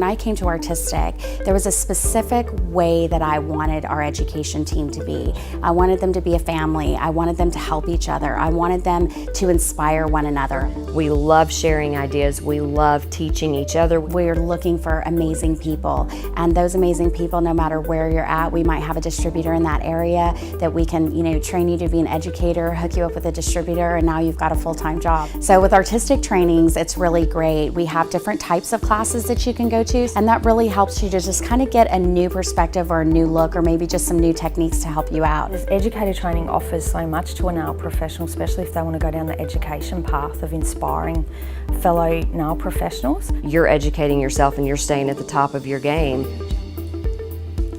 I came to Artistic, there was a specific way that I wanted our education team to be. I wanted them to be a family. I wanted them to help each other. I wanted them to inspire one another. We love sharing ideas. We love teaching each other. We're looking for amazing people, and those amazing people, no matter where you're at, we might have a distributor in that area that we can, train you to be an educator, hook you up with a distributor, and now you've got a full-time job. So with Artistic trainings, it's really great. We have different types of classes that you can go to, and that really helps you to just kind of get a new perspective or a new look, or maybe just some new techniques to help you out. This educator training offers so much to a nail professional, especially if they want to go down the education path of inspiring fellow nail professionals. You're educating yourself and you're staying at the top of your game.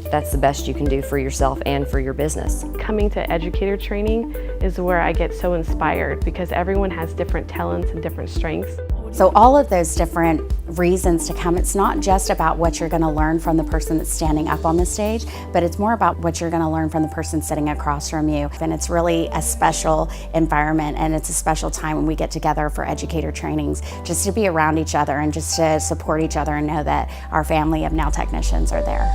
That's the best you can do for yourself and for your business. Coming to educator training is where I get so inspired because everyone has different talents and different strengths. So all of those different reasons to come, it's not just about what you're going to learn from the person that's standing up on the stage, but it's more about what you're going to learn from the person sitting across from you. And it's really a special environment, and it's a special time when we get together for educator trainings, just to be around each other and just to support each other and know that our family of nail technicians are there.